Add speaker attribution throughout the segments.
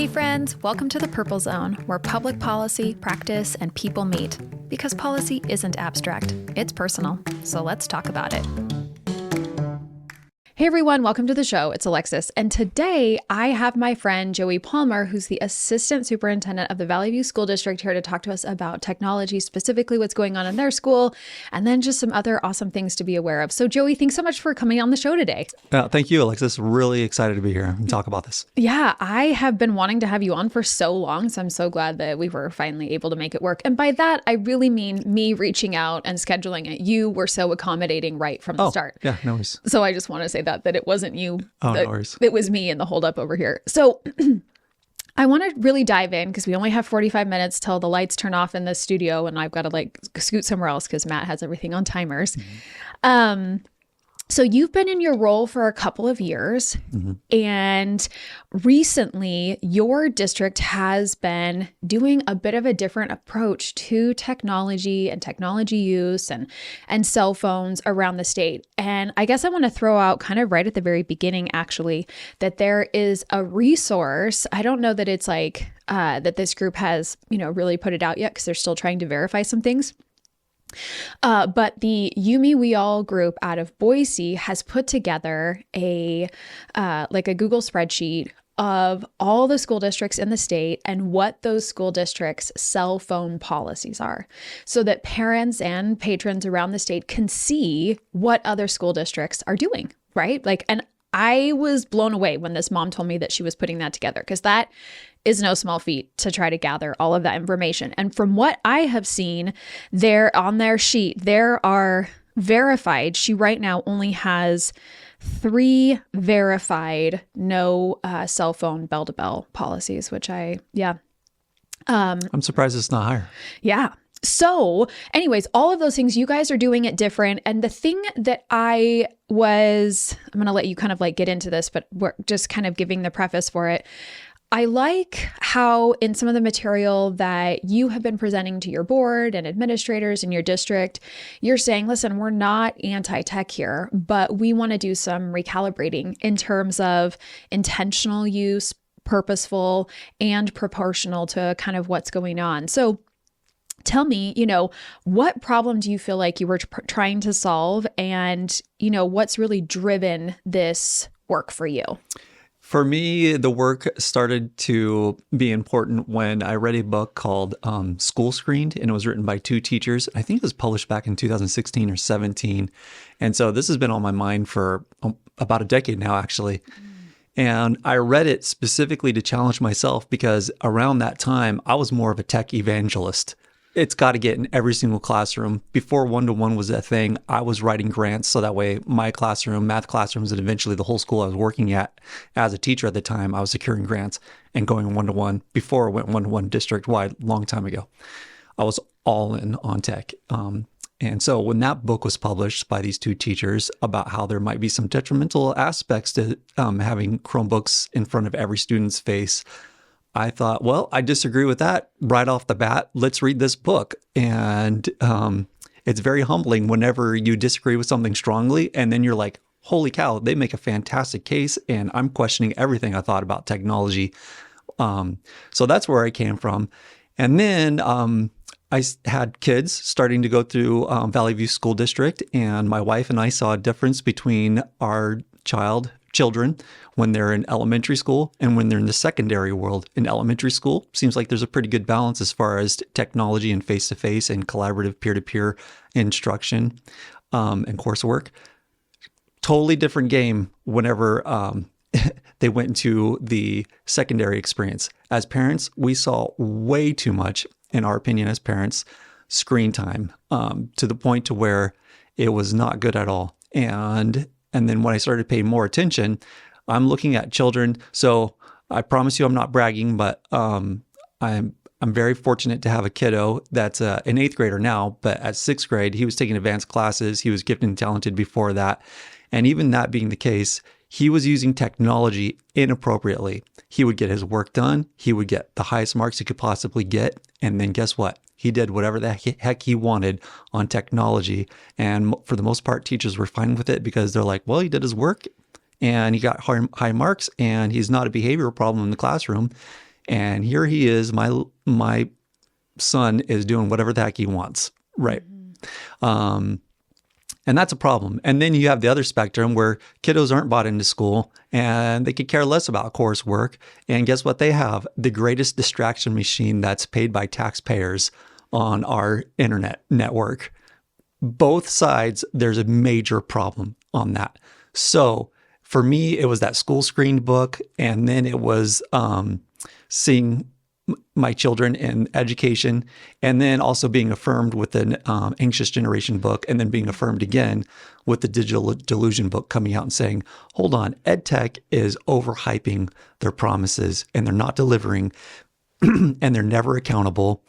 Speaker 1: friends, welcome to the Purple Zone, where public policy, practice, and people meet. Because policy isn't abstract, it's personal. So let's talk about it. Hey everyone, welcome to the show. It's Alexis. And today I have my friend Joey Palmer, who's the Assistant Superintendent of the Valley View School District, here to talk to us about technology, specifically what's going on in their school, and then just some other awesome things to be aware of. So Joey, thanks so much for coming on the show today.
Speaker 2: Thank you, Alexis. Really excited to be here and talk about this.
Speaker 1: Yeah, I have been wanting to have you on for so long, so I'm so glad that we were finally able to make it work. And by that, I really mean me reaching out and scheduling it. You were so accommodating right from the start.
Speaker 2: Yeah, no worries.
Speaker 1: So I just want to say that it wasn't you.
Speaker 2: No worries.
Speaker 1: It was me in the holdup over here. So I want to really dive in because we only have 45 minutes till the lights turn off in the studio and I've got to scoot somewhere else because Matt has everything on timers. Mm-hmm. So you've been in your role for a couple of years, and recently your district has been doing a bit of a different approach to technology and technology use and cell phones around the state. And I guess I want to throw out kind of right at the very beginning, actually, that there is a resource. I don't know that it's that this group has, really put it out yet because they're still trying to verify some things. But the Yumi We All group out of Boise has put together a Google spreadsheet of all the school districts in the state and what those school districts' cell phone policies are, so that parents and patrons around the state can see what other school districts are doing, right? And I was blown away when this mom told me that she was putting that together, because that is no small feat to try to gather all of that information. And from what I have seen there on their sheet, there are verified. She right now only has 3 verified no cell phone bell-to-bell policies, which I'm
Speaker 2: surprised it's not higher.
Speaker 1: Yeah. So anyways, all of those things, you guys are doing it different. And the thing that I'm going to let you kind of get into this, but we're just kind of giving the preface for it. I like how in some of the material that you have been presenting to your board and administrators in your district, you're saying, listen, we're not anti-tech here, but we want to do some recalibrating in terms of intentional use, purposeful, and proportional to kind of what's going on. So tell me, what problem do you feel like you were trying to solve, and, what's really driven this work for you?
Speaker 2: For me, the work started to be important when I read a book called School Screened, and it was written by 2 teachers. I think it was published back in 2016 or 17. And so this has been on my mind for about a decade now, actually. And I read it specifically to challenge myself, because around that time, I was more of a tech evangelist. It's got to get in every single classroom. Before one-to-one was a thing, I was writing grants so that way my classroom, math classrooms, and eventually the whole school I was working at as a teacher at the time, I was securing grants and going one-to-one before I went one-to-one district-wide long time ago. I was all in on tech. And so when that book was published by these 2 teachers about how there might be some detrimental aspects to having Chromebooks in front of every student's face, I thought, well, I disagree with that right off the bat. Let's read this book. And it's very humbling whenever you disagree with something strongly, and then you're like, holy cow, they make a fantastic case, and I'm questioning everything I thought about technology. So that's where I came from. And then I had kids starting to go through Valley View School District, and my wife and I saw a difference between our children when they're in elementary school and when they're in the secondary world. In elementary school, seems like there's a pretty good balance as far as technology and face-to-face and collaborative peer-to-peer instruction and coursework. Totally different game whenever they went into the secondary experience. As parents, we saw way too much, in our opinion as parents, screen time to the point to where it was not good at all. And then when I started paying more attention, I'm looking at children. So I promise you I'm not bragging, but I'm very fortunate to have a kiddo that's an 8th grader now, but at 6th grade, he was taking advanced classes. He was gifted and talented before that. And even that being the case, he was using technology inappropriately. He would get his work done. He would get the highest marks he could possibly get. And then guess what? He did whatever the heck he wanted on technology. And for the most part, teachers were fine with it because they're like, well, he did his work and he got high marks and he's not a behavioral problem in the classroom. And here he is, my son is doing whatever the heck he wants, right? And that's a problem. And then you have the other spectrum where kiddos aren't bought into school and they could care less about coursework. And guess what? They have the greatest distraction machine that's paid by taxpayers on our internet network. Both sides, there's a major problem on that. So for me, it was that school screened book. And then it was seeing my children in education, and then also being affirmed with an Anxious Generation book, and then being affirmed again with the Digital Delusion book coming out and saying, hold on, EdTech is overhyping their promises and they're not delivering and they're never accountable.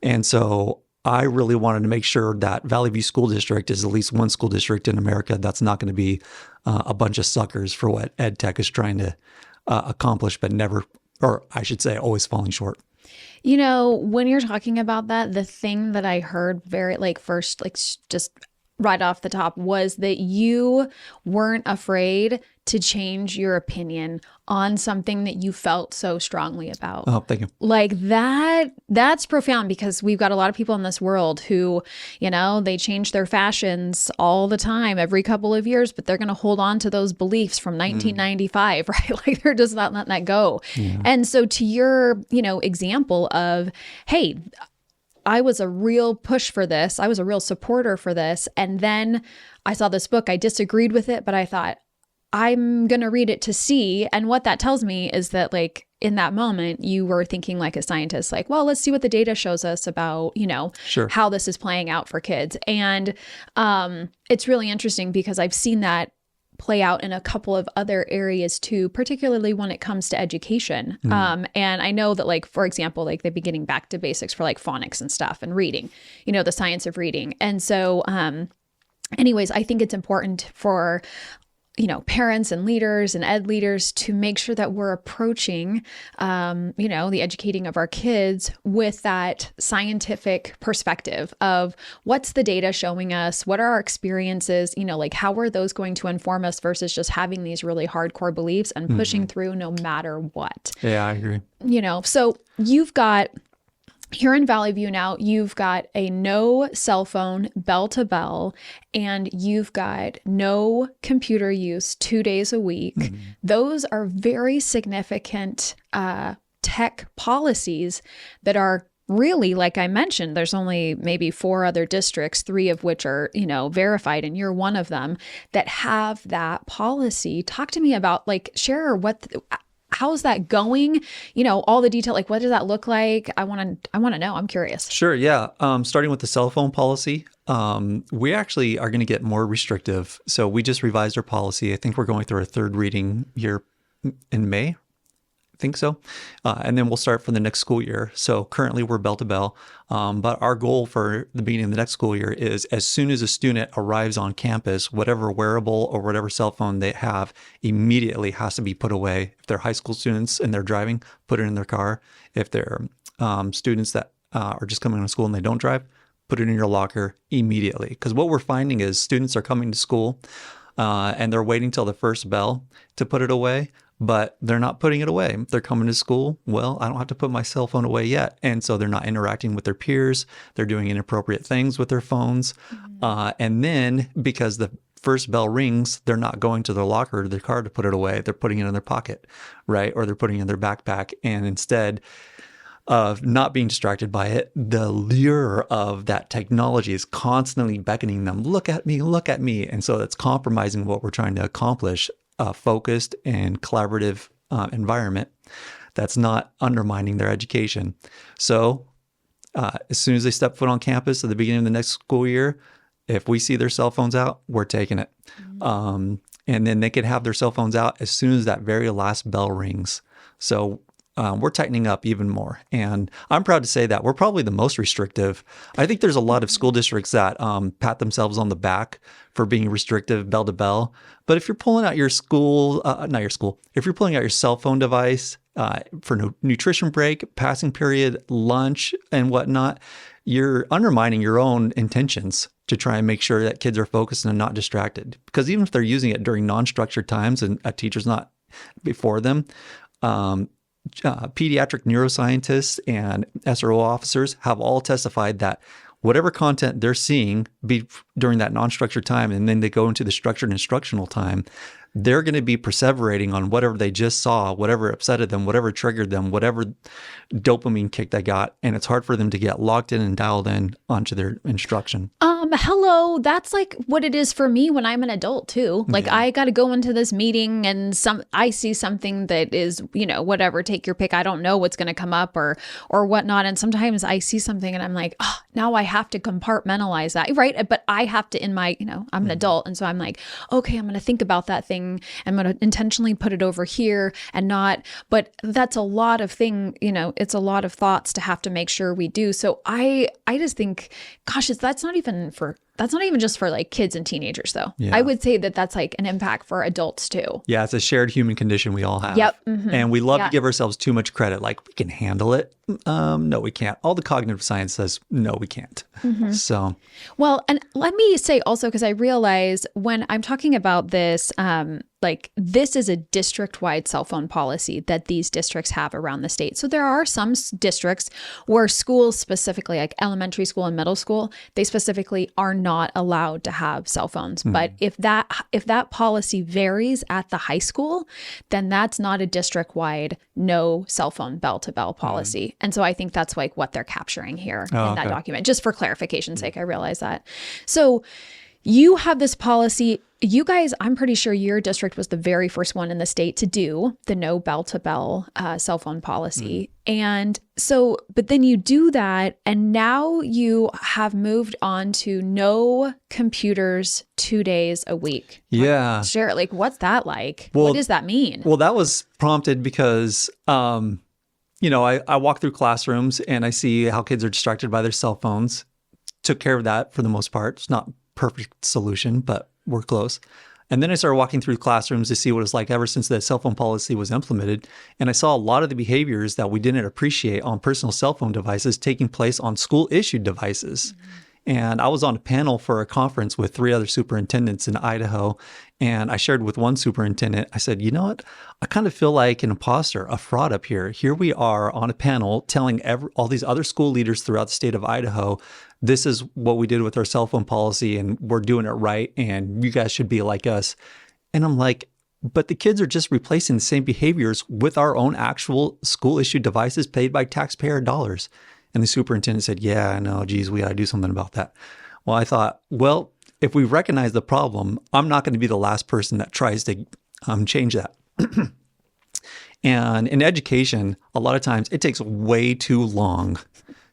Speaker 2: And so I really wanted to make sure that Valley View School District is at least one school district in America that's not going to be a bunch of suckers for what EdTech is trying to accomplish, but never, or I should say, always falling short.
Speaker 1: You know, when you're talking about that, the thing that I heard very first, just right off the top was that you weren't afraid to change your opinion on something that you felt so strongly about.
Speaker 2: Oh, thank you.
Speaker 1: Like that's profound, because we've got a lot of people in this world who, they change their fashions all the time, every couple of years, but they're going to hold on to those beliefs from 1995, right? Like they're just not letting that go. Yeah. And so to your, example of, hey, I was a real push for this. I was a real supporter for this. And then I saw this book. I disagreed with it, but I thought, I'm going to read it to see. And what that tells me is that in that moment, you were thinking like a scientist, well, let's see what the data shows us about,
Speaker 2: Sure.
Speaker 1: how this is playing out for kids. And it's really interesting because I've seen that play out in a couple of other areas too, particularly when it comes to education. And I know that for example, they'd be getting back to basics for phonics and stuff and reading, the science of reading. And so anyways, I think it's important for parents and leaders and ed leaders to make sure that we're approaching, the educating of our kids with that scientific perspective of what's the data showing us, what are our experiences, how are those going to inform us versus just having these really hardcore beliefs and pushing through no matter what.
Speaker 2: Yeah, I agree.
Speaker 1: So you've got, here in Valley View now, you've got a no cell phone bell to bell, and you've got no computer use 2 days a week. Those are very significant tech policies that are really, like I mentioned, there's only maybe 4 other districts, 3 of which are, verified, and you're one of them, that have that policy. Talk to me about, share what how's that going? All the detail, what does that look like? I want to know. I'm curious.
Speaker 2: Sure. Yeah. Starting with the cell phone policy, we actually are going to get more restrictive. So we just revised our policy. I think we're going through our 3rd reading here in May. I think so. And then we'll start for the next school year. So currently we're bell to bell. But our goal for the beginning of the next school year is as soon as a student arrives on campus, whatever wearable or whatever cell phone they have immediately has to be put away. If they're high school students and they're driving, put it in their car. If they're students that are just coming to school and they don't drive, put it in your locker immediately. Because what we're finding is students are coming to school and they're waiting till the first bell to put it away. But they're not putting it away. They're coming to school. Well, I don't have to put my cell phone away yet. And so they're not interacting with their peers. They're doing inappropriate things with their phones. And then because the first bell rings, they're not going to their locker or their car to put it away. They're putting it in their pocket, right? Or they're putting it in their backpack. And instead of not being distracted by it, the lure of that technology is constantly beckoning them, look at me, look at me. And so it's compromising what we're trying to accomplish. A focused and collaborative environment that's not undermining their education. So as soon as they step foot on campus at the beginning of the next school year, if we see their cell phones out, we're taking it. And then they can have their cell phones out as soon as that very last bell rings. So we're tightening up even more. And I'm proud to say that we're probably the most restrictive. I think there's a lot of school districts that pat themselves on the back for being restrictive bell to bell. But if you're pulling out your if you're pulling out your cell phone device for nutrition break, passing period, lunch, and whatnot, you're undermining your own intentions to try and make sure that kids are focused and not distracted. Because even if they're using it during non-structured times and a teacher's not before them, pediatric neuroscientists and SRO officers have all testified that whatever content they're seeing during that non-structured time, and then they go into the structured instructional time, they're going to be perseverating on whatever they just saw, whatever upsetted them, whatever triggered them, whatever dopamine kick they got. And it's hard for them to get locked in and dialed in onto their instruction.
Speaker 1: Hello, that's like what it is for me when I'm an adult too. Like I got to go into this meeting and I see something that is, whatever, take your pick. I don't know what's going to come up or whatnot. And sometimes I see something and I'm like, oh, now I have to compartmentalize that. Right. But I have to I'm an adult. And so I'm like, okay, I'm going to think about that thing. I'm going to intentionally put it over here and not, but that's a lot of it's a lot of thoughts to have to make sure we do. So I just think, gosh, that's not even just for like kids and teenagers though. Yeah. I would say that that's like an impact for adults too.
Speaker 2: Yeah. It's a shared human condition we all have.
Speaker 1: Yep. Mm-hmm.
Speaker 2: And we love to give ourselves too much credit. Like we can handle it. No, we can't. All the cognitive science says, no, we can't. Mm-hmm. So.
Speaker 1: Well, and let me say also, because I realize when I'm talking about this, like this is a district-wide cell phone policy that these districts have around the state. So there are some districts where schools specifically, like elementary school and middle school, they specifically are not allowed to have cell phones. Mm-hmm. But if that policy varies at the high school, then that's not a district-wide no cell phone bell-to-bell policy. Mm-hmm. And so I think that's like what they're capturing here in that document. Just for clarification's sake, I realize that. So you have this policy. You guys, I'm pretty sure your district was the very first one in the state to do the no bell-to-bell cell phone policy. Mm-hmm. And so, but then you do that, and now you have moved on to no computers 2 days a week.
Speaker 2: Yeah.
Speaker 1: Share it. Like, what's that like? Well, what does that mean?
Speaker 2: Well, that was prompted because, I walk through classrooms and I see how kids are distracted by their cell phones. Took care of that for the most part. It's not a perfect solution, but we're close. And then I started walking through classrooms to see what it's like ever since the cell phone policy was implemented. And I saw a lot of the behaviors that we didn't appreciate on personal cell phone devices taking place on school-issued devices. Mm-hmm. And I was on a panel for a conference with 3 other superintendents in Idaho. And I shared with one superintendent, I said, you know what? I kind of feel like an imposter, a fraud up here. Here we are on a panel telling all these other school leaders throughout the state of Idaho, this is what we did with our cell phone policy and we're doing it right. And you guys should be like us. And I'm like, but the kids are just replacing the same behaviors with our own actual school issued devices paid by taxpayer dollars. And the superintendent said, yeah, I know, geez, we got to do something about that. Well, I thought, well, if we recognize the problem, I'm not going to be the last person that tries to change that. And in education, a lot of times it takes way too long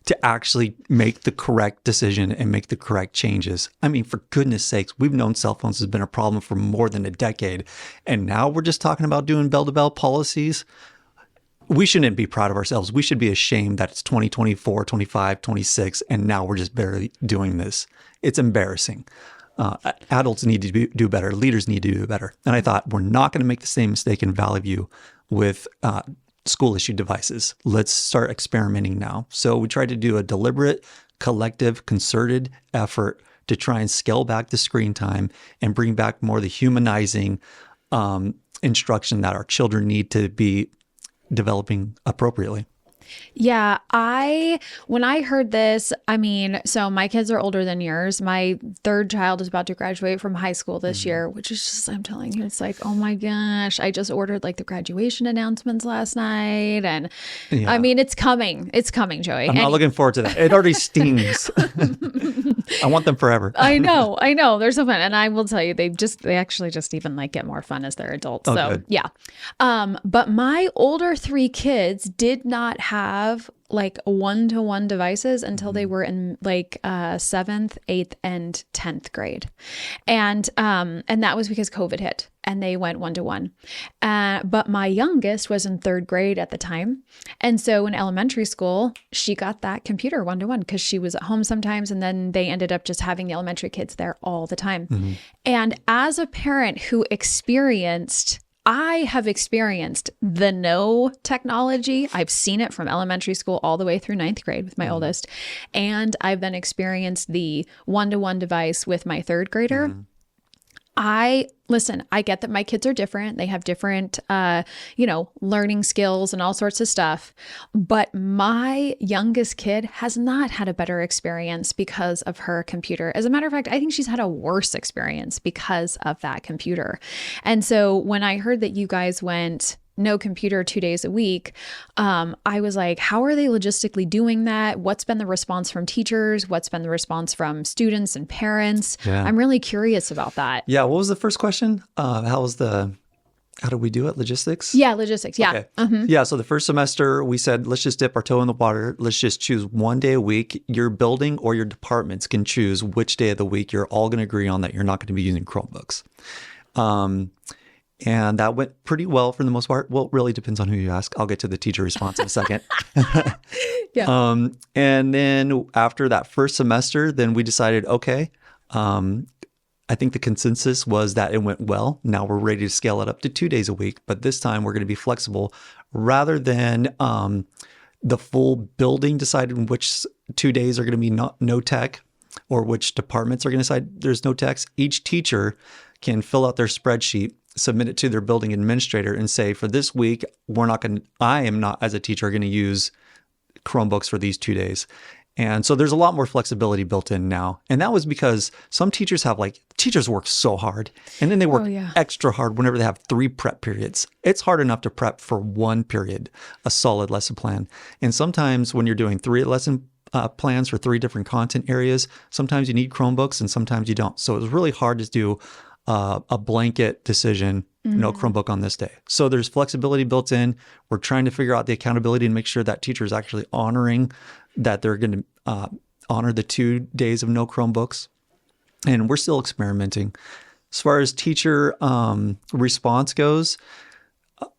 Speaker 2: to actually make the correct decision and make the correct changes. I mean, for goodness sakes, we've known cell phones has been a problem for more than a decade. And now we're just talking about doing bell-to-bell policies. We shouldn't be proud of ourselves. We should be ashamed that it's 2024, 25, 26, and now we're just barely doing this. It's embarrassing. Adults need to do better. Leaders need to do better. And I thought, we're not going to make the same mistake in Valley View with school-issued devices. Let's start experimenting now. So we tried to do a deliberate, collective, concerted effort to try and scale back the screen time and bring back more of the humanizing instruction that our children need to be developing appropriately.
Speaker 1: Yeah, when I heard this, I mean, so my kids are older than yours. My 3rd child is about to graduate from high school this year, which is just, I'm telling you, it's like, oh my gosh, I just ordered like the graduation announcements last night. And I mean, it's coming. It's coming, Joey.
Speaker 2: I'm not looking forward to that. It already stings. I want them forever.
Speaker 1: I know. They're so fun. And I will tell you, they actually just even like get more fun as they're adults.
Speaker 2: Oh,
Speaker 1: so
Speaker 2: good.
Speaker 1: Yeah. But my older 3 kids did not have like one-to-one devices until they were in like 7th, 8th, and 10th grade. And that was because COVID hit and they went one-to-one. But my youngest was in 3rd grade at the time. And so in elementary school, she got that computer one-to-one because she was at home sometimes. And then they ended up just having the elementary kids there all the time. Mm-hmm. And as a parent who I have experienced the no technology. I've seen it from elementary school all the way through 9th grade with my oldest. And I've then experienced the one-to-one device with my 3rd grader. Listen, I get that my kids are different. They have different, learning skills and all sorts of stuff. But my youngest kid has not had a better experience because of her computer. As a matter of fact, I think she's had a worse experience because of that computer. And so when I heard that you guys went no computer 2 days a week, I was like, how are they logistically doing that? What's been the response from teachers? What's been the response from students and parents?
Speaker 2: Yeah.
Speaker 1: I'm really curious about that.
Speaker 2: Yeah. What was the first question? How did we do it? Logistics?
Speaker 1: Yeah, logistics. Yeah.
Speaker 2: Okay. Yeah. So the first semester we said, let's just dip our toe in the water. Let's just choose one day a week. Your building or your departments can choose which day of the week you're all going to agree on that you're not going to be using Chromebooks. And that went pretty well for the most part. Well, it really depends on who you ask. I'll get to the teacher response in a second.
Speaker 1: Yeah.
Speaker 2: And then after that first semester, then we decided, okay, I think the consensus was that it went well. Now we're ready to scale it up to 2 days a week, but this time we're going to be flexible rather than the full building deciding which 2 days are going to be no tech or which departments are going to decide there's no techs. Each teacher can fill out their spreadsheet, submit it to their building administrator and say, for this week, I am not as a teacher going to use Chromebooks for these 2 days. And so there's a lot more flexibility built in now. And that was because some teachers teachers work so hard and then they work extra hard whenever they have 3 prep periods. It's hard enough to prep for 1 period, a solid lesson plan. And sometimes when you're doing 3 lesson plans for 3 different content areas, sometimes you need Chromebooks and sometimes you don't. So it was really hard to do a blanket decision, no Chromebook on this day. So there's flexibility built in. We're trying to figure out the accountability and make sure that teachers actually honoring that they're going to honor the 2 days of no Chromebooks. And we're still experimenting. As far as teacher response goes,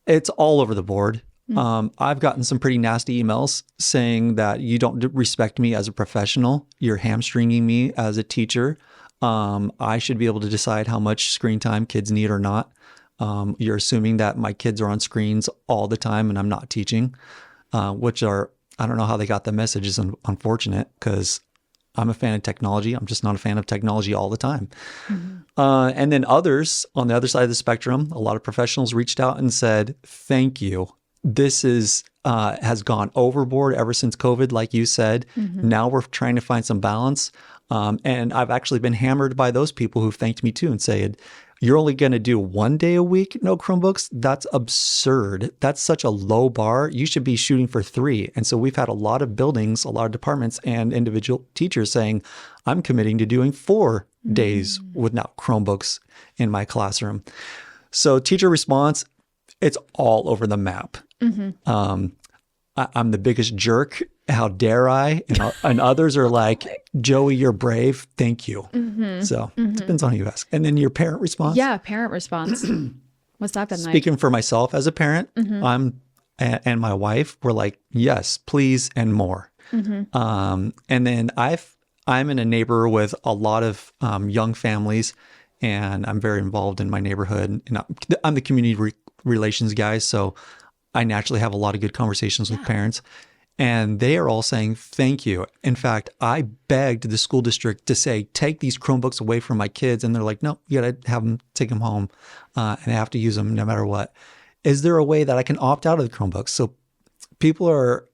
Speaker 2: it's all over the board. I've gotten some pretty nasty emails saying that you don't respect me as a professional. You're hamstringing me as a teacher. I should be able to decide how much screen time kids need or not. You're assuming that my kids are on screens all the time and I'm not teaching, I don't know how they got the message. Is unfortunate because I'm a fan of technology. I'm just not a fan of technology all the time. And then others on the other side of the spectrum, a lot of professionals reached out and said, thank you. This has gone overboard ever since COVID, like you said. Now we're trying to find some balance. And I've actually been hammered by those people who thanked me too and said, you're only going to do 1 day a week, no Chromebooks? That's absurd. That's such a low bar. You should be shooting for 3. And so we've had a lot of buildings, a lot of departments and individual teachers saying, I'm committing to doing 4 days without Chromebooks in my classroom. So teacher response, it's all over the map. I'm the biggest jerk. How dare I? And others are like, Joey, you're brave. Thank you. So it depends on who you ask. And then your parent response?
Speaker 1: Yeah, parent response. What's that been like?
Speaker 2: Speaking for myself as a parent, and my wife, we're like, yes, please, and more. And then I'm in a neighbor with a lot of young families, and I'm very involved in my neighborhood. And I'm the community relations guy, so I naturally have a lot of good conversations with parents. And they are all saying, thank you. In fact, I begged the school district to say, take these Chromebooks away from my kids. And they're like, no, you got to have them, take them home and I have to use them no matter what. Is there a way that I can opt out of the Chromebooks? So people are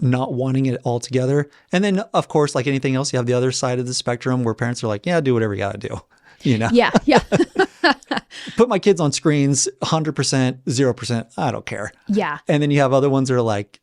Speaker 2: not wanting it altogether. And then, of course, like anything else, you have the other side of the spectrum where parents are like, yeah, do whatever you got to do.
Speaker 1: Yeah.
Speaker 2: Put my kids on screens 100%, 0%. I don't care.
Speaker 1: Yeah.
Speaker 2: And then you have other ones that are like,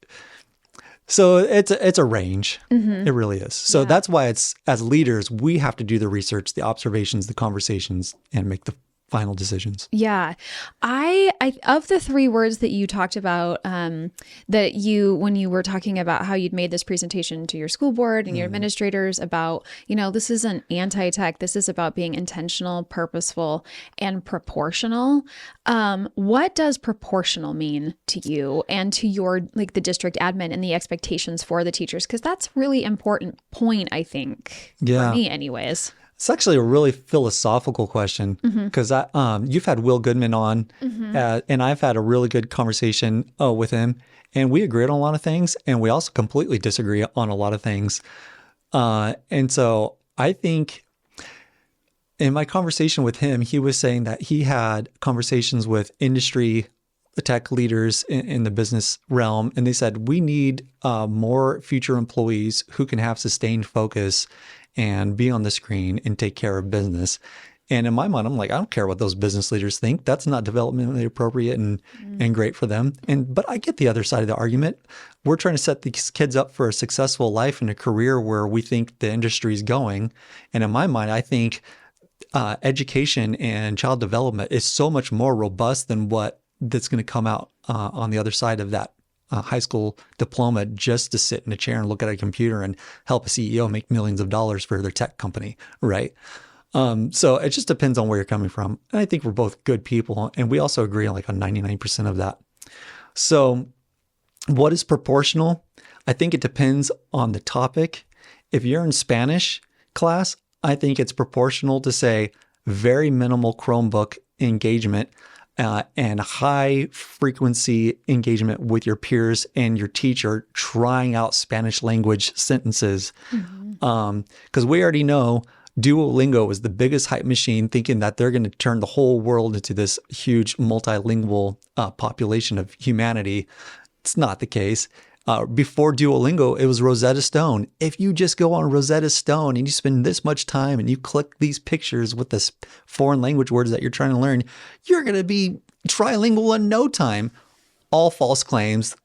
Speaker 2: so it's a range. It really is. So that's why it's, as leaders, we have to do the research, the observations, the conversations, and make the final decisions.
Speaker 1: Yeah. I of the 3 words that you talked about, that when you were talking about how you'd made this presentation to your school board and your administrators about, this isn't anti-tech, this is about being intentional, purposeful, and proportional. What does proportional mean to you and to your, the district admin and the expectations for the teachers? Because that's a really important point, I think, for me anyways.
Speaker 2: It's actually a really philosophical question because you've had Will Goodman on and I've had a really good conversation with him, and we agreed on a lot of things and we also completely disagree on a lot of things. And so I think in my conversation with him, he was saying that he had conversations with industry tech leaders in the business realm, and they said, we need more future employees who can have sustained focus and be on the screen and take care of business. And in my mind, I'm like, I don't care what those business leaders think. That's not developmentally appropriate and great for them. But I get the other side of the argument. We're trying to set these kids up for a successful life and a career where we think the industry is going. And in my mind, I think education and child development is so much more robust than what that's going to come out on the other side of that high school diploma, just to sit in a chair and look at a computer and help a CEO make millions of dollars for their tech company, right? So it just depends on where you're coming from. And I think we're both good people, and we also agree on 99% of that. So what is proportional? I think it depends on the topic. If you're in Spanish class, I think it's proportional to say very minimal Chromebook engagement and high frequency engagement with your peers and your teacher trying out Spanish language sentences. Because we already know Duolingo is the biggest hype machine, thinking that they're going to turn the whole world into this huge multilingual population of humanity. It's not the case. Before Duolingo, it was Rosetta Stone. If you just go on Rosetta Stone and you spend this much time and you click these pictures with this foreign language words that you're trying to learn, you're going to be trilingual in no time. All false claims.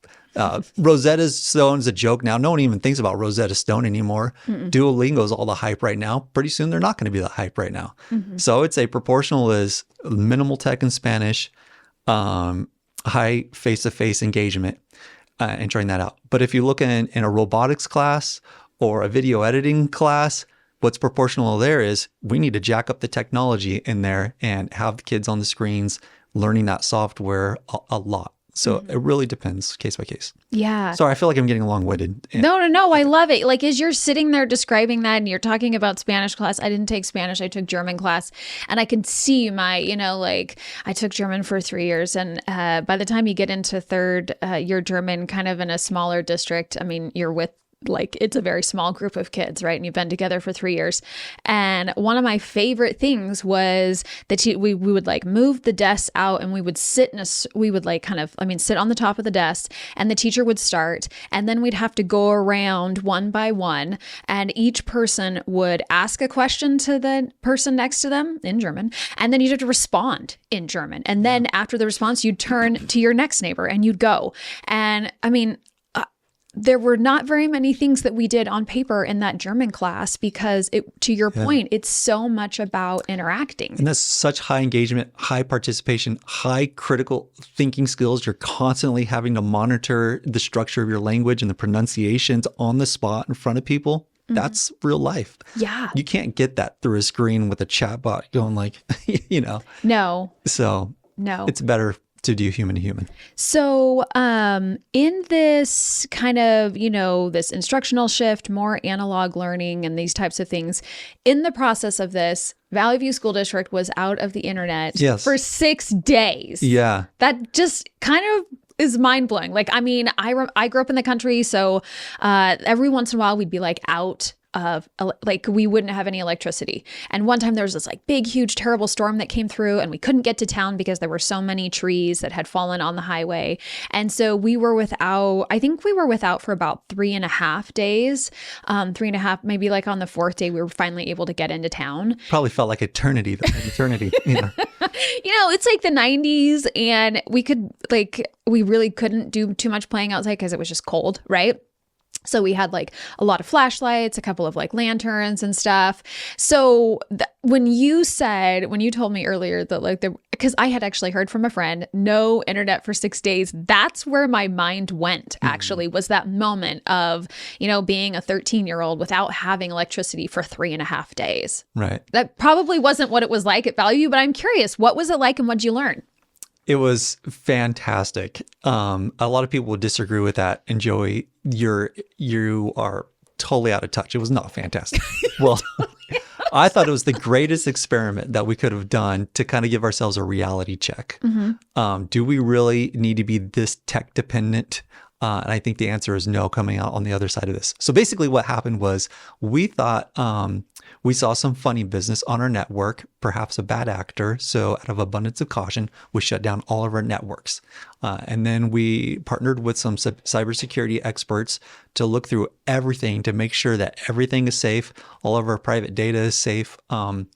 Speaker 2: Rosetta Stone's a joke now. No one even thinks about Rosetta Stone anymore. Duolingo's all the hype right now. Pretty soon they're not going to be the hype right now. So I'd say proportional is minimal tech and Spanish, high face-to-face engagement. And trying that out. But if you look in a robotics class or a video editing class, what's proportional there is we need to jack up the technology in there and have the kids on the screens learning that software a lot. So it really depends case by case.
Speaker 1: Yeah.
Speaker 2: Sorry, I feel like I'm getting long-winded.
Speaker 1: No. I love it. Like, as you're sitting there describing that and you're talking about Spanish class, I didn't take Spanish, I took German class. And I could see I took German for 3 years. And by the time you get into third year German, kind of in a smaller district, I mean, you're with it's a very small group of kids, right? And you've been together for 3 years. And one of my favorite things was that we would move the desks out and we would sit sit on the top of the desk, and the teacher would start, and then we'd have to go around one by one, and each person would ask a question to the person next to them in German, and then you'd have to respond in German. And then after the response, you'd turn to your next neighbor and you'd go. And I mean, there were not very many things that we did on paper in that German class because, to your point, it's so much about interacting.
Speaker 2: And that's such high engagement, high participation, high critical thinking skills. You're constantly having to monitor the structure of your language and the pronunciations on the spot in front of people. That's real life.
Speaker 1: Yeah.
Speaker 2: You can't get that through a screen with a chatbot going
Speaker 1: No.
Speaker 2: So
Speaker 1: no,
Speaker 2: it's better to do human to human. So
Speaker 1: in this kind of, this instructional shift, more analog learning and these types of things, in the process of this, Valley View School District was out of the internet for 6 days.
Speaker 2: Yeah.
Speaker 1: That just kind of is mind-blowing. I grew up in the country, so every once in a while we'd be out of we wouldn't have any electricity. And one time there was this big, huge, terrible storm that came through, and we couldn't get to town because there were so many trees that had fallen on the highway. And so we were without, I think we were without for about 3.5 days, 3.5, maybe on the 4th day, we were finally able to get into town.
Speaker 2: Probably felt like eternity.
Speaker 1: It's the 90s, and we could we really couldn't do too much playing outside because it was just cold, right? So we had a lot of flashlights, a couple of lanterns and stuff. So when you told me earlier that because I had actually heard from a friend, no internet for 6 days, that's where my mind went actually, was that moment of, being a 13-year-old without having electricity for 3.5 days.
Speaker 2: Right.
Speaker 1: That probably wasn't what it was like at Valley View, but I'm curious, what was it like and what did you learn?
Speaker 2: It was fantastic. A lot of people would disagree with that. And Joey, you are totally out of touch. It was not fantastic. Well, I thought it was the greatest experiment that we could have done to kind of give ourselves a reality check. Do we really need to be this tech dependent And I think the answer is no, coming out on the other side of this. So basically what happened was we thought we saw some funny business on our network, perhaps a bad actor. So out of abundance of caution, we shut down all of our networks. And then we partnered with some cybersecurity experts to look through everything to make sure that everything is safe, all of our private data is safe. And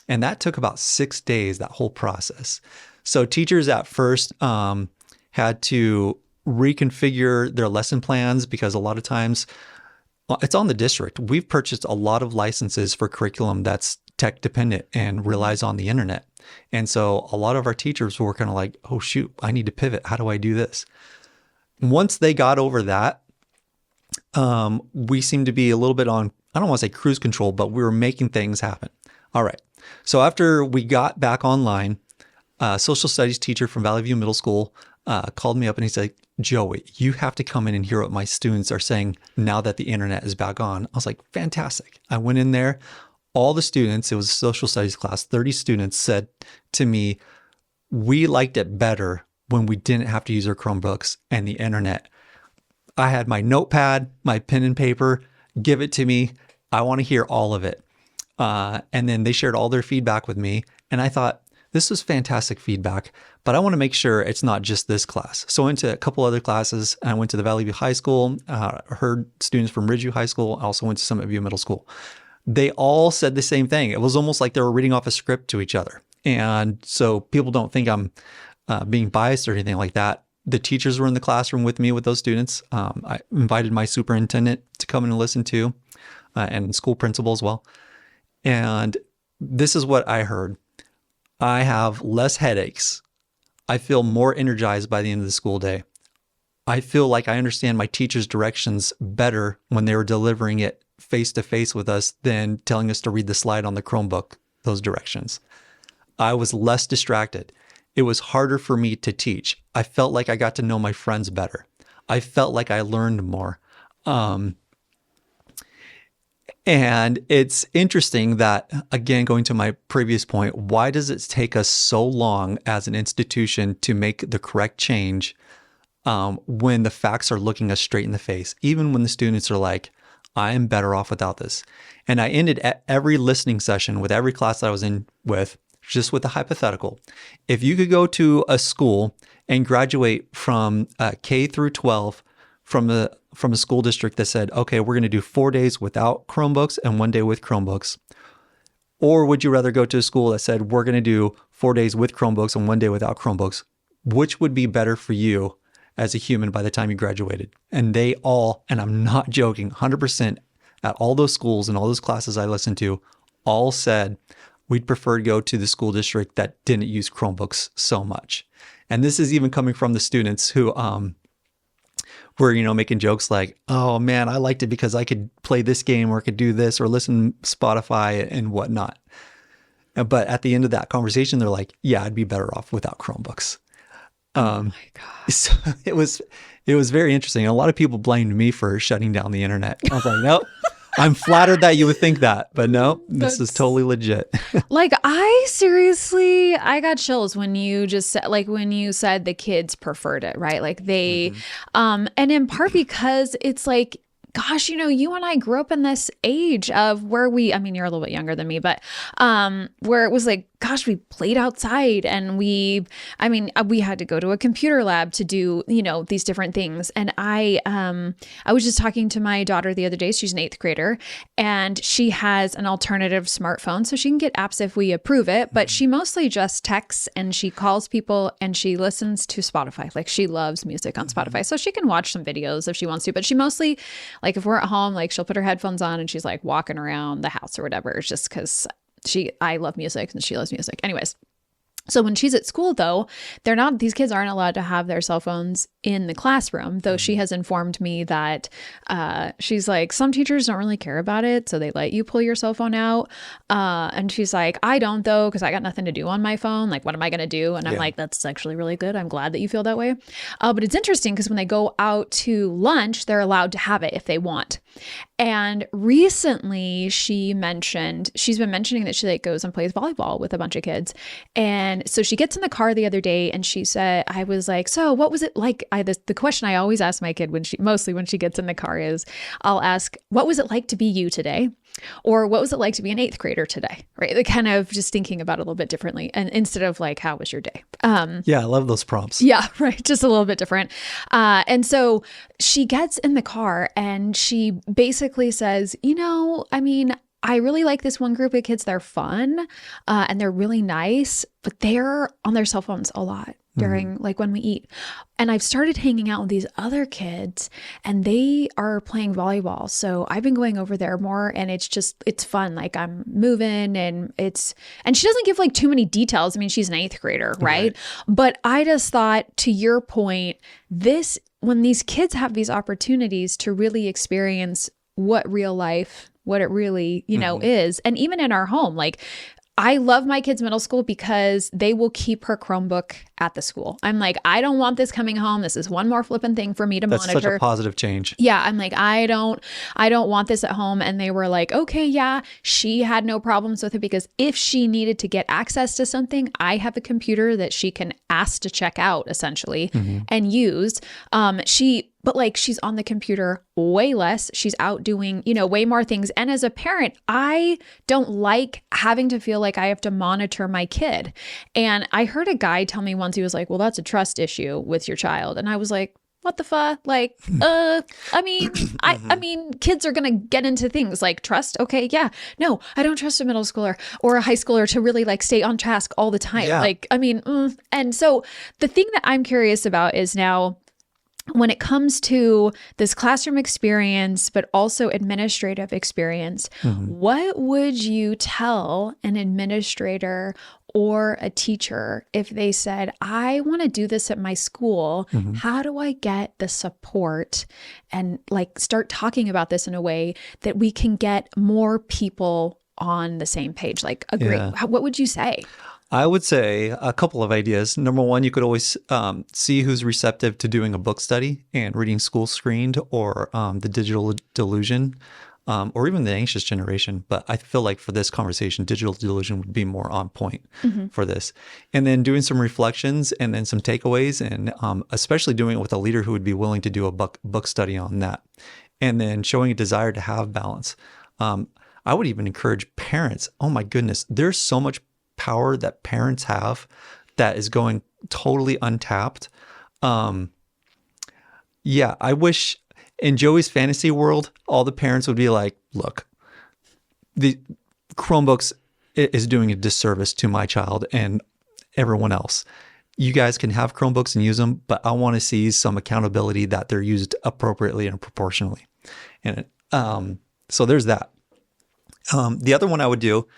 Speaker 2: that took about 6 days, that whole process. So teachers at first had to reconfigure their lesson plans because a lot of times it's on the district. We've purchased a lot of licenses for curriculum that's tech dependent and relies on the internet. And so a lot of our teachers were kind of like, oh, shoot, I need to pivot. How do I do this? Once they got over that, we seemed to be a little bit on, I don't want to say cruise control, but we were making things happen. All right. So after we got back online, a social studies teacher from Valley View Middle School called me up and he said, Joey, you have to come in and hear what my students are saying now that the internet is back on. I was like, fantastic. I went in there. All the students, it was a social studies class, 30 students said to me, we liked it better when we didn't have to use our Chromebooks and the internet. I had my notepad, my pen and paper, give it to me. I want to hear all of it. And then they shared all their feedback with me. And I thought, this was fantastic feedback, but I want to make sure it's not just this class. So I went to a couple other classes. I went to the Valley View High School, heard students from Ridgeview High School. I also went to Summit View Middle School. They all said the same thing. It was almost like they were reading off a script to each other. And so people don't think I'm being biased or anything like that. The teachers were in the classroom with me with those students. I invited my superintendent to come in and listen to, and school principal as well. And this is what I heard. I have less headaches. I feel more energized by the end of the school day. I feel like I understand my teacher's directions better when they were delivering it face to face with us than telling us to read the slide on the Chromebook, those directions. I was less distracted. It was harder for me to teach. I felt like I got to know my friends better. I felt like I learned more. And it's interesting that, again, going to my previous point, why does it take us so long as an institution to make the correct change when the facts are looking us straight in the face, even when the students are like, I am better off without this. And I ended every listening session with every class that I was in with, just with a hypothetical. If you could go to a school and graduate from K through 12 from a school district that said, okay, we're going to do 4 days without Chromebooks and 1 day with Chromebooks, or would you rather go to a school that said, we're going to do 4 days with Chromebooks and 1 day without Chromebooks? Which would be better for you as a human by the time you graduated? And they all, and I'm not joking, 100% at all those schools and all those classes I listened to, all said, we'd prefer to go to the school district that didn't use Chromebooks so much. And this is even coming from the students who were, making jokes like, oh man, I liked it because I could play this game or I could do this or listen to Spotify and whatnot. But at the end of that conversation, they're like, yeah, I'd be better off without Chromebooks.
Speaker 1: Oh my God.
Speaker 2: So it was very interesting. A lot of people blamed me for shutting down the internet. I was like, nope. I'm flattered that you would think that, but no, this is totally legit.
Speaker 1: Like I got chills when you just said, like when you said the kids preferred it, right? Like they, and in part because it's like, gosh, you and I grew up in this age of where you're a little bit younger than me, but where it was like, gosh, we played outside and we had to go to a computer lab to do, these different things. And I was just talking to my daughter the other day. She's an 8th grader and she has an alternative smartphone. So she can get apps if we approve it, but she mostly just texts and she calls people and she listens to Spotify. Like she loves music on Spotify. So she can watch some videos if she wants to, but she mostly, like if we're at home, like she'll put her headphones on and she's like walking around the house or whatever. It's just because I love music and she loves music. Anyways. So when she's at school though, these kids aren't allowed to have their cell phones in the classroom, though she has informed me that she's like, some teachers don't really care about it. So they let you pull your cell phone out. And she's like, I don't though, because I got nothing to do on my phone. Like, what am I going to do? And I'm like, that's actually really good. I'm glad that you feel that way. But it's interesting because when they go out to lunch, they're allowed to have it if they want. And recently she's been mentioning that she like goes and plays volleyball with a bunch of kids. And And so she gets in the car the other day and she said, I was like, so what was it like? The question I always ask my kid mostly when she gets in the car is I'll ask, what was it like to be you today? Or what was it like to be an 8th grader today? Right. Like kind of just thinking about it a little bit differently. And instead of like, how was your day?
Speaker 2: Yeah, I love those prompts.
Speaker 1: Yeah, right. Just a little bit different. And so she gets in the car and she basically says, I really like this one group of kids. They're fun and they're really nice, but they're on their cell phones a lot during like when we eat. And I've started hanging out with these other kids and they are playing volleyball. So I've been going over there more and it's fun. Like I'm moving and she doesn't give like too many details. I mean, she's an 8th grader, right? But I just thought, to your point, when these kids have these opportunities to really experience what it really, is. And even in our home, like I love my kids' middle school because they will keep her Chromebook at the school. I'm like, I don't want this coming home. This is one more flipping thing for me to monitor.
Speaker 2: That's such a positive change.
Speaker 1: Yeah. I'm like, I don't want this at home. And they were like, okay, yeah, she had no problems with it because if she needed to get access to something, I have a computer that she can ask to check out essentially and use. But like she's on the computer way less. She's out doing, way more things. And as a parent, I don't like having to feel like I have to monitor my kid. And I heard a guy tell me once, he was like, well, that's a trust issue with your child. And I was like, what the fuck? Like, I mean, kids are going to get into things like trust. Okay. Yeah. No, I don't trust a middle schooler or a high schooler to really like stay on task all the time.
Speaker 2: Yeah.
Speaker 1: Like, I mean, and so the thing that I'm curious about is now, when it comes to this classroom experience, but also administrative experience, what would you tell an administrator or a teacher if they said, I want to do this at my school? How do I get the support and like start talking about this in a way that we can get more people on the same page? Like, agree.
Speaker 2: Yeah.
Speaker 1: What would you say?
Speaker 2: I would say a couple of ideas. Number one, you could always see who's receptive to doing a book study and reading School Screened or The Digital Delusion or even The Anxious Generation. But I feel like for this conversation, Digital Delusion would be more on point for this. And then doing some reflections and then some takeaways and especially doing it with a leader who would be willing to do a book study on that. And then showing a desire to have balance. I would even encourage parents. Oh my goodness, there's so much power that parents have that is going totally untapped. I wish in Joey's fantasy world, all the parents would be like, look, the Chromebooks is doing a disservice to my child and everyone else. You guys can have Chromebooks and use them, but I want to see some accountability that they're used appropriately and proportionally. And so there's that. The other one I would do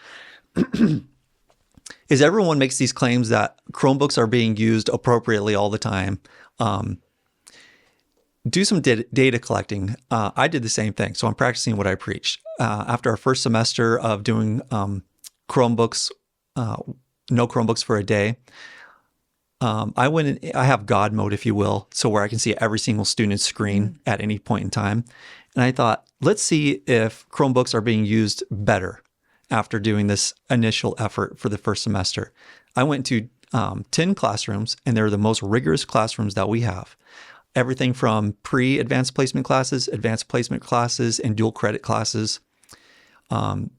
Speaker 2: is everyone makes these claims that Chromebooks are being used appropriately all the time. Do some data collecting. I did the same thing. So I'm practicing what I preach. After our first semester of doing Chromebooks, no Chromebooks for a day, I went in, I have God mode, if you will, so where I can see every single student's screen at any point in time. And I thought, let's see if Chromebooks are being used better after doing this initial effort for the first semester. I went to 10 classrooms, and they're the most rigorous classrooms that we have. Everything from pre-advanced placement classes, advanced placement classes, and dual credit classes. And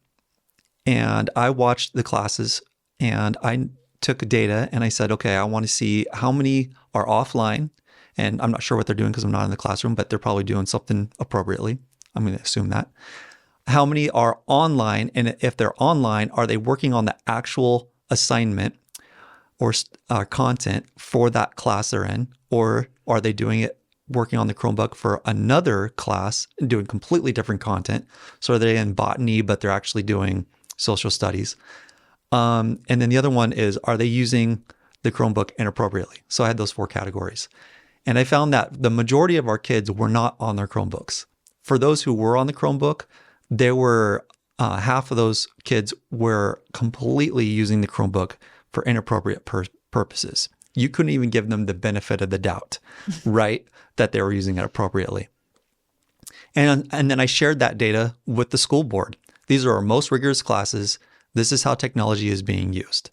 Speaker 2: I watched the classes, and I took data, and I said, okay, I want to see how many are offline. And I'm not sure what they're doing because I'm not in the classroom, but they're probably doing something appropriately. I'm going to assume that. How many are online? And if they're online, are they working on the actual assignment or content for that class they're in? Or are they doing it working on the Chromebook for another class and doing completely different content? So are they in botany, but they're actually doing social studies? And then the other one is, are they using the Chromebook inappropriately? So I had those 4 categories. And I found that the majority of our kids were not on their Chromebooks. For those who were on the Chromebook, there were half of those kids were completely using the Chromebook for inappropriate purposes. You couldn't even give them the benefit of the doubt, right, that they were using it appropriately. And then I shared that data with the school board. These are our most rigorous classes. This is how technology is being used.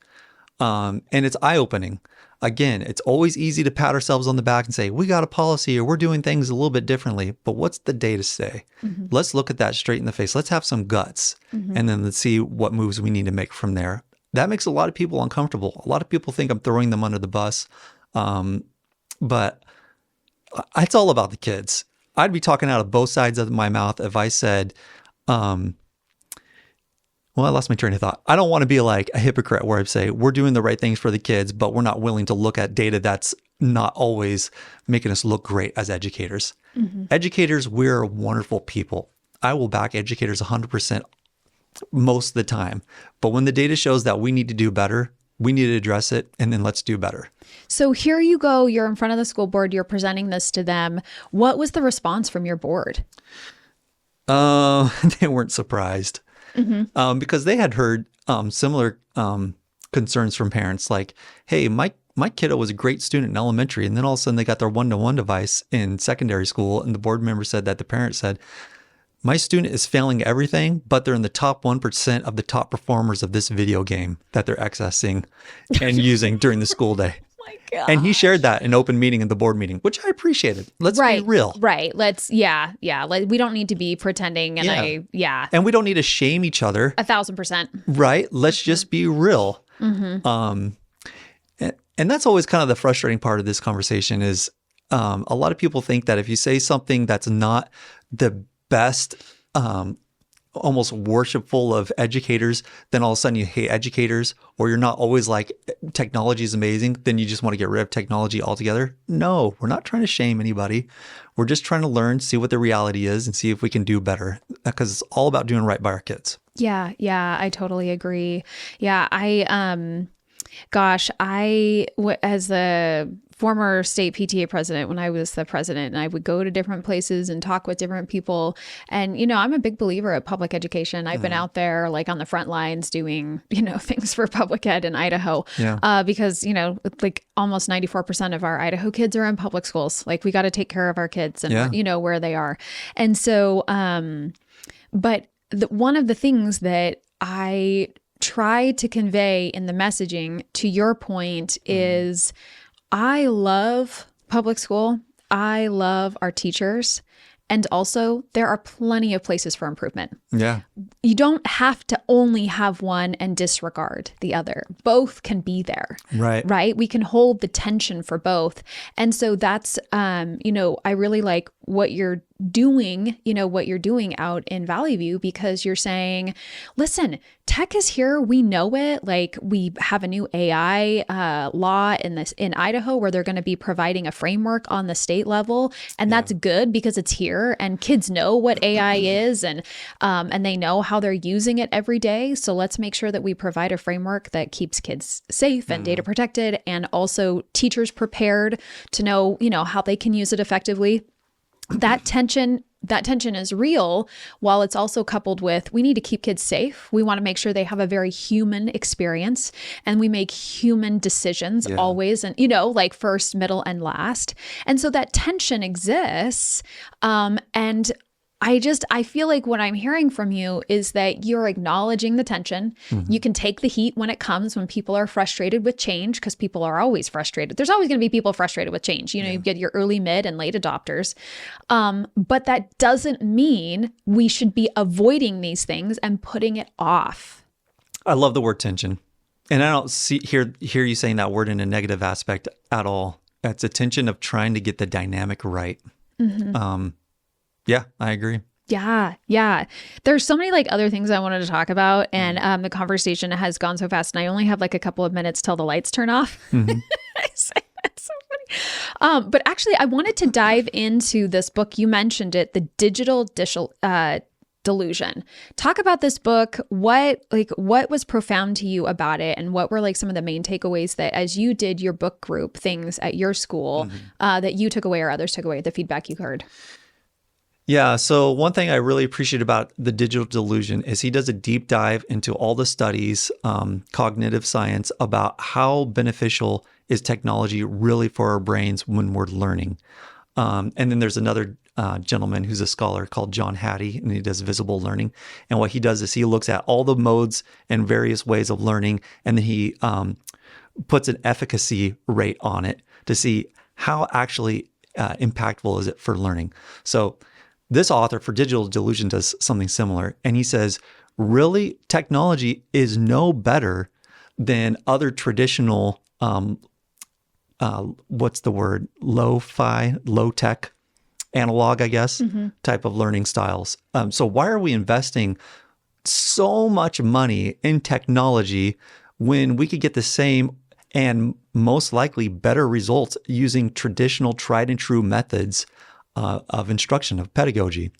Speaker 2: And it's eye-opening. Again, it's always easy to pat ourselves on the back and say, we got a policy or we're doing things a little bit differently. But what's the data say? Let's look at that straight in the face. Let's have some guts. And then let's see what moves we need to make from there. That makes a lot of people uncomfortable. A lot of people think I'm throwing them under the bus. But it's all about the kids. I'd be talking out of both sides of my mouth if I said, well, I lost my train of thought. I don't want to be like a hypocrite where I say we're doing the right things for the kids, but we're not willing to look at data that's not always making us look great as educators. Educators, we're wonderful people. I will back educators 100% most of the time. But when the data shows that we need to do better, we need to address it, and then let's do better.
Speaker 1: So here you go. You're in front of the school board. You're presenting this to them. What was the response from your board?
Speaker 2: They weren't surprised. Because they had heard similar concerns from parents like, hey, my kiddo was a great student in elementary, and then all of a sudden they got their one-to-one device in secondary school, and the board member said that the parent said, my student is failing everything, but they're in the top 1% of the top performers of this video game that they're accessing and using during the school day.
Speaker 1: My God.
Speaker 2: And he shared that in open meeting in the board meeting, which I appreciated. Let's be real.
Speaker 1: Right. We don't need to be pretending. And
Speaker 2: And we don't need to shame each other.
Speaker 1: 1,000%.
Speaker 2: Right. Let's just be real. And that's always kind of the frustrating part of this conversation is a lot of people think that if you say something that's not the best, almost worshipful of educators, then all of a sudden you hate educators, or you're not always like technology is amazing, then you just want to get rid of technology altogether. No, we're not trying to shame anybody. We're just trying to learn, see what the reality is, and see if we can do better, because it's all about doing right by our kids.
Speaker 1: Yeah, I totally agree. Yeah, as the former state PTA president, when I was the president, and I would go to different places and talk with different people. And, I'm a big believer of public education. I've been out there like on the front lines doing, things for public ed in Idaho. Because, like almost 94% of our Idaho kids are in public schools. Like we got to take care of our kids and, where they are. And so, but one of the things that I try to convey in the messaging, to your point, is I love public school. I love our teachers. And also, there are plenty of places for improvement.
Speaker 2: Yeah.
Speaker 1: You don't have to only have one and disregard the other. Both can be there. Right? We can hold the tension for both. And so that's, I really like what you're doing, out in Valley View, because you're saying, listen, tech is here. We know it. Like we have a new AI law in Idaho where they're going to be providing a framework on the state level. And that's good because it's here and kids know what AI is and they know how they're using it every day. So let's make sure that we provide a framework that keeps kids safe and data protected, and also teachers prepared to know, how they can use it effectively. That tension is real, while it's also coupled with, we need to keep kids safe. We want to make sure they have a very human experience, and we make human decisions always, and like first, middle, and last. And so that tension exists. And I feel like what I'm hearing from you is that you're acknowledging the tension. You can take the heat when it comes, when people are frustrated with change, because people are always frustrated. There's always going to be people frustrated with change. You get your early, mid, and late adopters. But that doesn't mean we should be avoiding these things and putting it off.
Speaker 2: I love the word tension. And I don't hear you saying that word in a negative aspect at all. It's a tension of trying to get the dynamic right. Yeah, I agree.
Speaker 1: Yeah. There's so many like other things I wanted to talk about, and the conversation has gone so fast, and I only have like a couple of minutes till the lights turn off. I say that's so funny. But actually, I wanted to dive into this book. You mentioned it, The Digital Delusion. Talk about this book. What was profound to you about it, and what were like some of the main takeaways that, as you did your book group things at your school, that you took away or others took away, the feedback you heard?
Speaker 2: Yeah. So one thing I really appreciate about The Digital Delusion is he does a deep dive into all the studies, cognitive science, about how beneficial is technology really for our brains when we're learning. And then there's another gentleman who's a scholar called John Hattie, and he does visible learning. And what he does is he looks at all the modes and various ways of learning, and then he puts an efficacy rate on it to see how actually impactful is it for learning. So this author for Digital Delusion does something similar. And he says, really, technology is no better than other traditional, what's the word? Lo-fi, low-tech, analog, I guess, type of learning styles. So why are we investing so much money in technology when we could get the same and most likely better results using traditional tried and true methods of instruction, of pedagogy?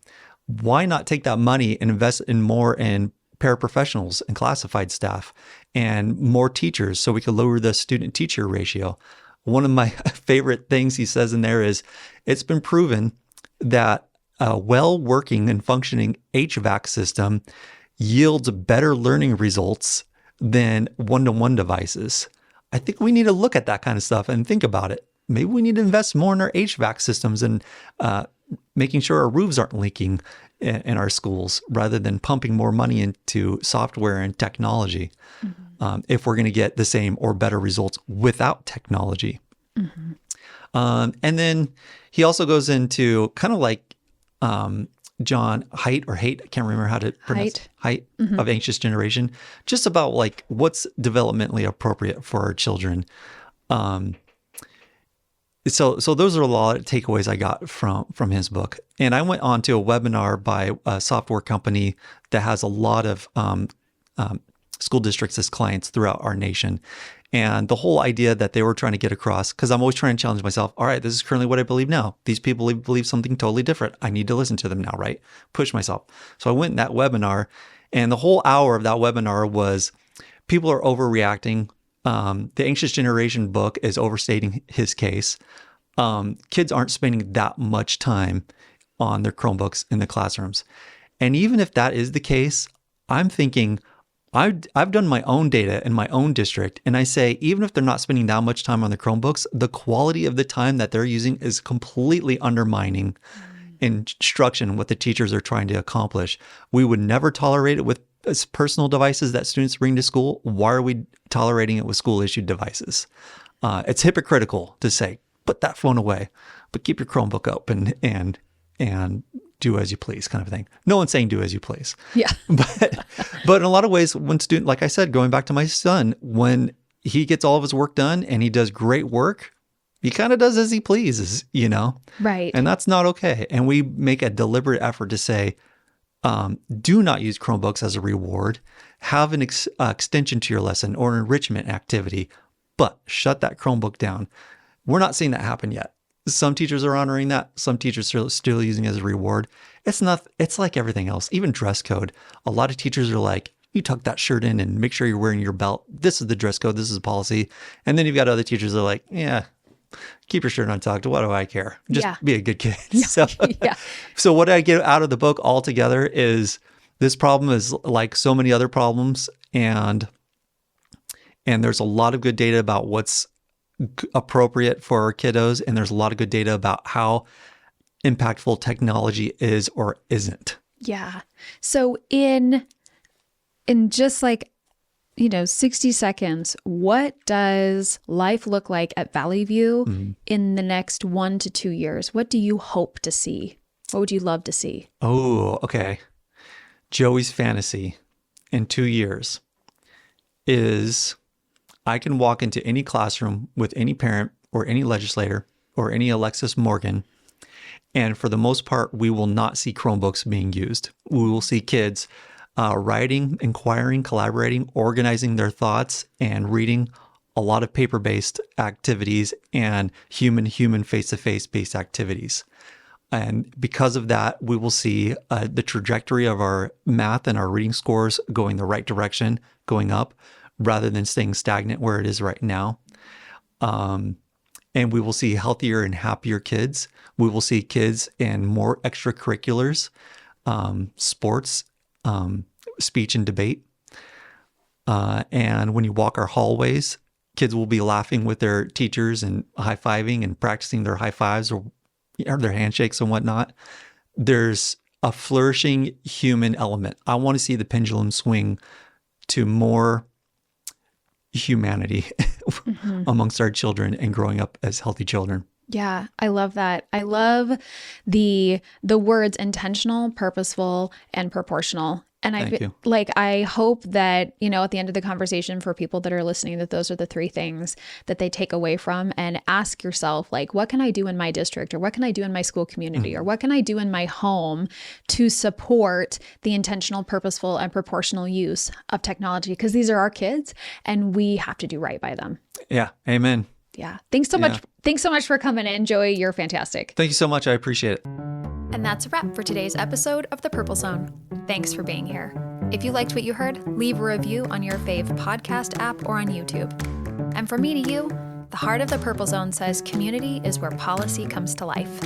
Speaker 2: Why not take that money and invest in more in paraprofessionals and classified staff and more teachers so we could lower the student-teacher ratio? One of my favorite things he says in there is, it's been proven that a well-working and functioning HVAC system yields better learning results than one-to-one devices. I think we need to look at that kind of stuff and think about it. Maybe we need to invest more in our HVAC systems and making sure our roofs aren't leaking in our schools rather than pumping more money into software and technology if we're going to get the same or better results without technology. And then he also goes into kind of like John Haidt or Haidt, I can't remember how to pronounce Haidt of Anxious Generation, just about like what's developmentally appropriate for our children. So those are a lot of takeaways I got from his book. And I went on to a webinar by a software company that has a lot of school districts as clients throughout our nation. And the whole idea that they were trying to get across, because I'm always trying to challenge myself. All right, this is currently what I believe now. These people believe something totally different. I need to listen to them now, right? Push myself. So I went in that webinar, and the whole hour of that webinar was people are overreacting. The Anxious Generation book is overstating his case. Kids aren't spending that much time on their Chromebooks in the classrooms. And even if that is the case, I'm thinking, I've done my own data in my own district, and I say, even if they're not spending that much time on the Chromebooks, the quality of the time that they're using is completely undermining instruction, what the teachers are trying to accomplish. We would never tolerate it with personal devices that students bring to school. Why are we tolerating it with school-issued devices? It's hypocritical to say, put that phone away, but keep your Chromebook open and do as you please, kind of thing. No one's saying do as you please.
Speaker 1: Yeah.
Speaker 2: But in a lot of ways, when student, like I said, going back to my son, when he gets all of his work done and he does great work, he kind of does as he pleases, Right. And that's not okay. And we make a deliberate effort to say, do not use Chromebooks as a reward. Have an extension to your lesson or an enrichment activity, but shut that Chromebook down. We're not seeing that happen yet. Some teachers are honoring that. Some teachers are still using it as a reward. It's like everything else, even dress code. A lot of teachers are like, you tuck that shirt in and make sure you're wearing your belt. This is the dress code. This is the policy. And then you've got other teachers that are like, yeah, keep your shirt untucked. What do I care? Just be a good kid. So what I get out of the book altogether is this problem is like so many other problems. And there's a lot of good data about what's appropriate for our kiddos. And there's a lot of good data about how impactful technology is or isn't.
Speaker 1: Yeah. So in just 60 seconds, what does life look like at Valley View in the next 1 to 2 years? What do you hope to see? What would you love to see?
Speaker 2: Oh, okay. Joey's fantasy in 2 years is I can walk into any classroom with any parent or any legislator or any Alexis Morgan, and for the most part, we will not see Chromebooks being used. We will see kids writing, inquiring, collaborating, organizing their thoughts, and reading a lot of paper-based activities and human face-to-face based activities. And because of that, we will see the trajectory of our math and our reading scores going the right direction, going up, rather than staying stagnant where it is right now. And we will see healthier and happier kids. We will see kids in more extracurriculars, sports, speech and debate. And when you walk our hallways, kids will be laughing with their teachers and high-fiving and practicing their high fives or their handshakes and whatnot. There's a flourishing human element. I want to see the pendulum swing to more humanity, amongst our children and growing up as healthy children.
Speaker 1: Yeah, I love that. I love the words intentional, purposeful, and proportional. And
Speaker 2: Thank you.
Speaker 1: I hope that, at the end of the conversation for people that are listening, that those are the three things that they take away from, and ask yourself, like, what can I do in my district, or what can I do in my school community, or what can I do in my home to support the intentional, purposeful, and proportional use of technology? Because these are our kids and we have to do right by them.
Speaker 2: Yeah. Amen.
Speaker 1: Yeah. Thanks so much. Thanks so much for coming in, Joey. You're fantastic.
Speaker 2: Thank you so much. I appreciate it.
Speaker 1: And that's a wrap for today's episode of The Purple Zone. Thanks for being here. If you liked what you heard, leave a review on your fave podcast app or on YouTube. And from me to you, the heart of The Purple Zone says community is where policy comes to life.